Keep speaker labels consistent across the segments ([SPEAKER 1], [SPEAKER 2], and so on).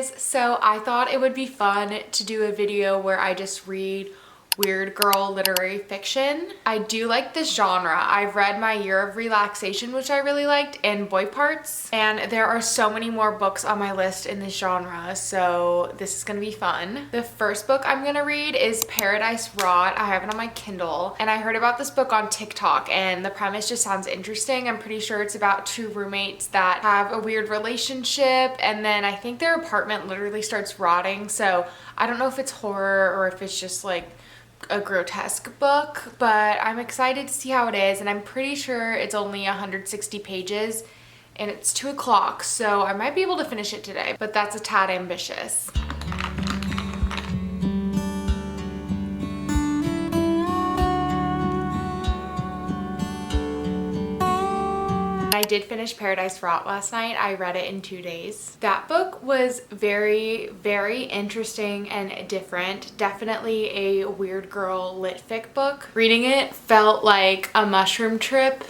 [SPEAKER 1] guys, so I thought it would be fun to do a video where I just read weird girl literary fiction. I do like this genre. I've read My Year of Relaxation, which I really liked, and Boy Parts, and there are so many more books on my list in this genre, so this is gonna be fun. The first book I'm gonna read is Paradise Rot. I have it on my Kindle, and I heard about this book on TikTok, and the premise just sounds interesting. I'm pretty sure it's about two roommates that have a weird relationship, and then I think their apartment literally starts rotting, so I don't know if it's horror or if it's just like a grotesque book, but I'm excited to see how it is, and I'm pretty sure it's only 160 pages and it's 2 o'clock, so I might be able to finish it today, but that's a tad ambitious. I did finish Paradise Rot last night. I read it in 2 days. That book was very, very interesting and different. Definitely a weird girl lit fic book. Reading it felt like a mushroom trip.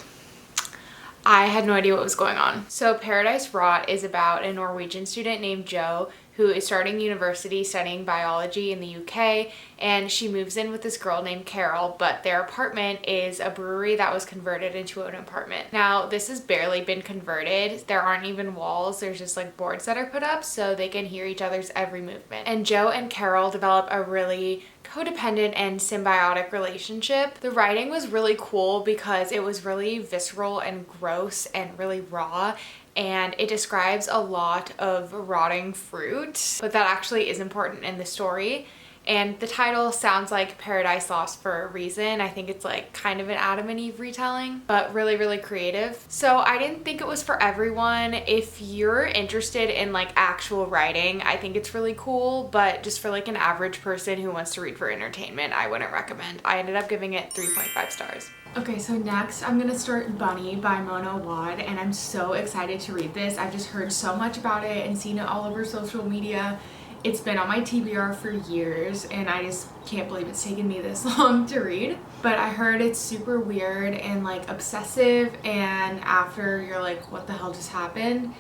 [SPEAKER 1] I had no idea what was going on. So Paradise Rot is about a Norwegian student named Jo who is starting university studying biology in the UK, and she moves in with this girl named Carol, but their apartment is a brewery that was converted into an apartment. Now, this has barely been converted. There aren't even walls. There's just like boards that are put up so they can hear each other's every movement. And Jo and Carol develop a really codependent and symbiotic relationship. The writing was really cool because it was really visceral and gross and really raw, and it describes a lot of rotting fruit, but that actually is important in the story. And the title sounds like Paradise Lost for a reason. I think it's like kind of an Adam and Eve retelling, but really, really creative. So I didn't think it was for everyone. If you're interested in like actual writing, I think it's really cool, but just for like an average person who wants to read for entertainment, I wouldn't recommend. I ended up giving it 3.5 stars. Okay, so next I'm gonna start Bunny by Mona Awad, and I'm so excited to read this. I've just heard so much about it and seen it all over social media. It's been on my TBR for years, and I just can't believe it's taken me this long to read. But I heard it's super weird and like obsessive, and after you're like, what the hell just happened?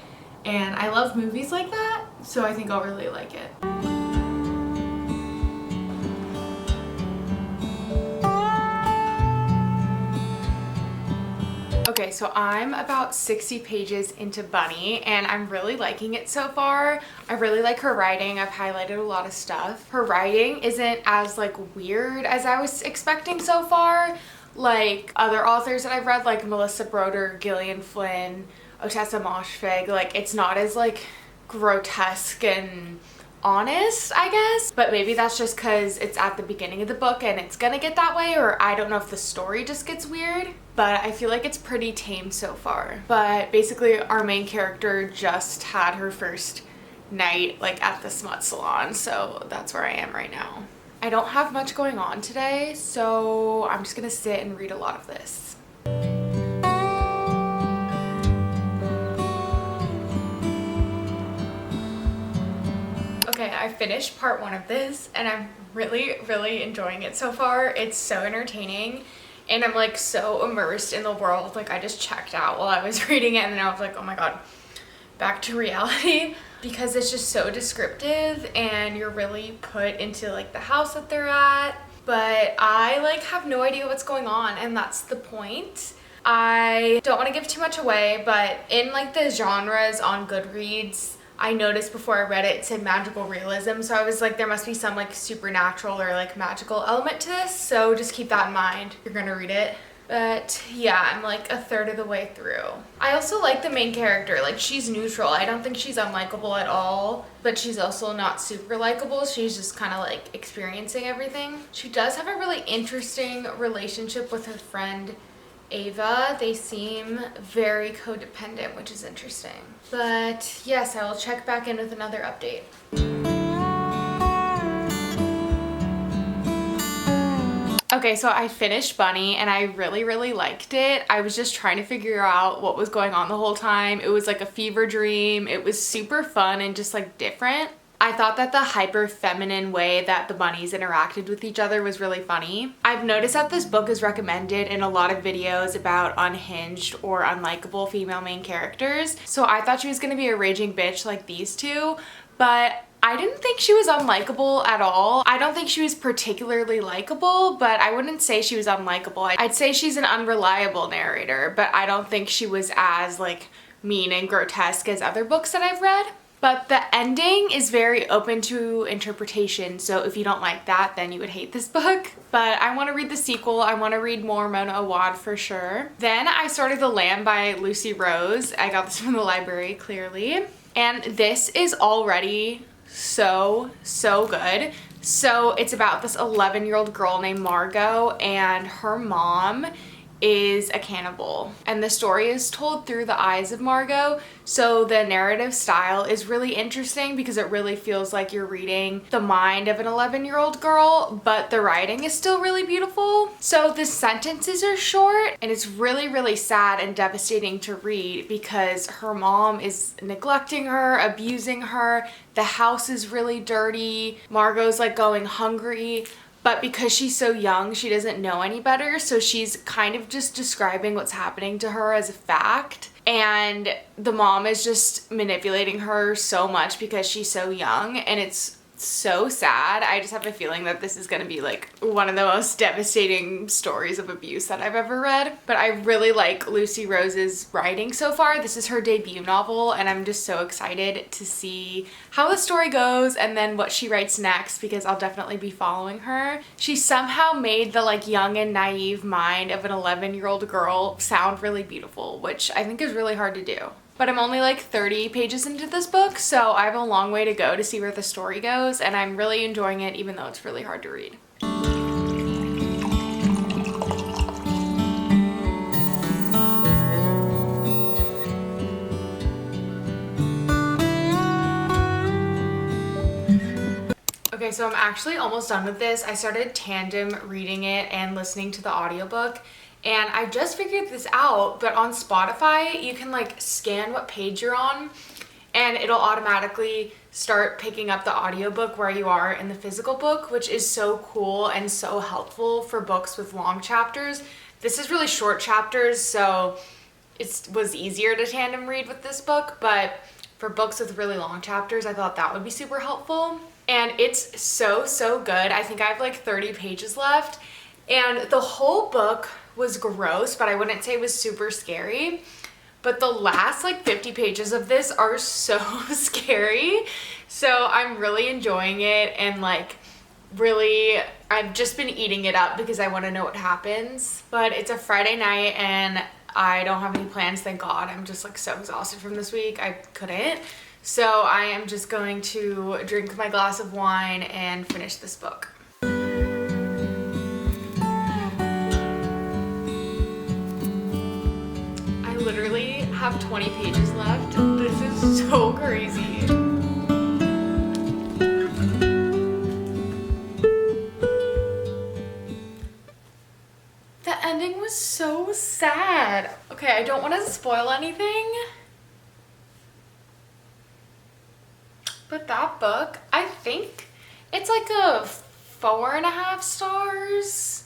[SPEAKER 1] And I love movies like that, so I think I'll really like it. Okay, so I'm about 60 pages into Bunny, and I'm really liking it so far. I really like her writing. I've highlighted a lot of stuff. Her writing isn't as like weird as I was expecting so far. Like other authors that I've read, like Melissa Broder, Gillian Flynn, Otessa Moshfegh, like it's not as like grotesque and honest, I guess, but maybe that's just because it's at the beginning of the book and it's gonna get that way, or I don't know if the story just gets weird, but I feel like it's pretty tame so far. But basically our main character just had her first night like at the smut salon, so that's where I am right now. I don't have much going on today, so I'm just gonna sit and read a lot of this. Okay, I finished part 1 of this, and I'm really, really enjoying it so far. It's so entertaining, and I'm like so immersed in the world. Like I just checked out while I was reading it, and then I was like, oh my god, back to reality, because it's just so descriptive and you're really put into like the house that they're at. But I like have no idea what's going on, and that's the point. I don't want to give too much away, but in like the genres on Goodreads, I noticed before I read it, it said magical realism, so I was like, there must be some like supernatural or like magical element to this, so just keep that in mind if you're gonna read it. But yeah, I'm like a third of the way through. I also like the main character. Like she's neutral. I don't think she's unlikable at all, but she's also not super likable. She's just kind of like experiencing everything. She does have a really interesting relationship with her friend Ava. They seem very codependent, which is interesting. But yes, I will check back in with another update. Okay, so I finished Bunny, and I really, really liked it. I was just trying to figure out what was going on the whole time. It was like a fever dream. It was super fun and just like different. I thought that the hyper feminine way that the bunnies interacted with each other was really funny. I've noticed that this book is recommended in a lot of videos about unhinged or unlikable female main characters. So I thought she was gonna be a raging bitch like these two, but I didn't think she was unlikable at all. I don't think she was particularly likable, but I wouldn't say she was unlikable. I'd say she's an unreliable narrator, but I don't think she was as like mean and grotesque as other books that I've read. But the ending is very open to interpretation, so if you don't like that, then you would hate this book. But I want to read the sequel. I want to read more Mona Awad for sure. Then I started The Lamb by Lucy Rose. I got this from the library, clearly. And this is already so good. So it's about this 11-year-old girl named Margot, and her mom is a cannibal, and the story is told through the eyes of Margot. So the narrative style is really interesting because it really feels like you're reading the mind of an 11-year-old girl, but the writing is still really beautiful. So the sentences are short, and it's really sad and devastating to read because her mom is neglecting her, abusing her. The house is really dirty. Margot's like going hungry. But because she's so young, she doesn't know any better, so she's kind of just describing what's happening to her as a fact. And the mom is just manipulating her so much because she's so young, and it's so sad. I just have a feeling that this is going to be like one of the most devastating stories of abuse that I've ever read. But I really like Lucy Rose's writing so far. This is her debut novel, and I'm just so excited to see how the story goes and then what she writes next, because I'll definitely be following her. She somehow made the like young and naive mind of an 11-year-old girl sound really beautiful, which I think is really hard to do. But I'm only like 30 pages into this book, so I have a long way to go to see where the story goes, and I'm really enjoying it even though it's really hard to read. Okay, so I'm actually almost done with this. I started tandem reading it and listening to the audiobook. And I just figured this out, but on Spotify, you can like scan what page you're on, and it'll automatically start picking up the audiobook where you are in the physical book, which is so cool and so helpful for books with long chapters. This is really short chapters, so it was easier to tandem read with this book, but for books with really long chapters, I thought that would be super helpful. And it's so good. I think I have like 30 pages left, and the whole book was gross, but I wouldn't say it was super scary. But the last like 50 pages of this are so scary. So I'm really enjoying it, and like really I've just been eating it up because I want to know what happens. But it's a Friday night and I don't have any plans, thank God. I'm just like so exhausted from this week. I couldn't. So I am just going to drink my glass of wine and finish this book. Literally have 20 pages left. This is so crazy. The ending was so sad. Okay, I don't want to spoil anything, but that book, I think it's like a 4.5 stars.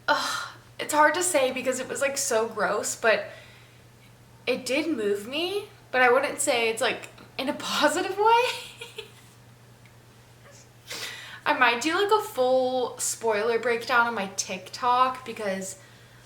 [SPEAKER 1] Ugh. It's hard to say because it was like so gross, but it did move me, but I wouldn't say it's like in a positive way. I might do like a full spoiler breakdown on my TikTok because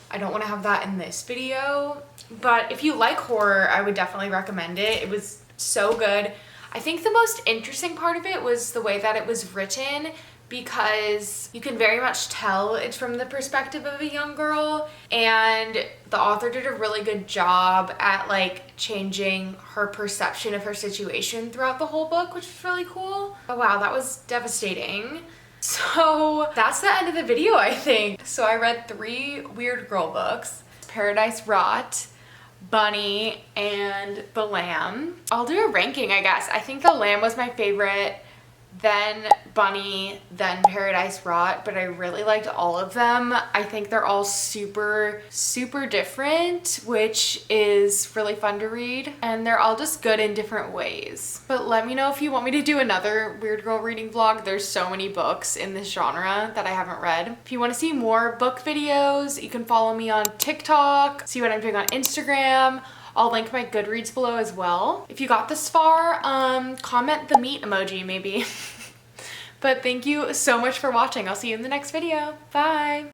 [SPEAKER 1] I don't want to have that in this video. But if you like horror, I would definitely recommend it. It was so good. I think the most interesting part of it was the way that it was written, because you can very much tell it's from the perspective of a young girl, and the author did a really good job at like changing her perception of her situation throughout the whole book, which was really cool. Oh wow, that was devastating. So that's the end of the video, I think. So I read 3 Weird Girl books: Paradise Rot, Bunny, and The Lamb. I'll do a ranking, I guess. I think The Lamb was my favorite, then Bunny, then Paradise Rot, but I really liked all of them. I think they're all super different, which is really fun to read, and they're all just good in different ways. But let me know if you want me to do another Weird Girl reading vlog. There's so many books in this genre that I haven't read. If you want to see more book videos, you can follow me on TikTok, see what I'm doing on Instagram. I'll link my Goodreads below as well. If you got this far, comment the meat emoji maybe. But thank you so much for watching. I'll see you in the next video. Bye!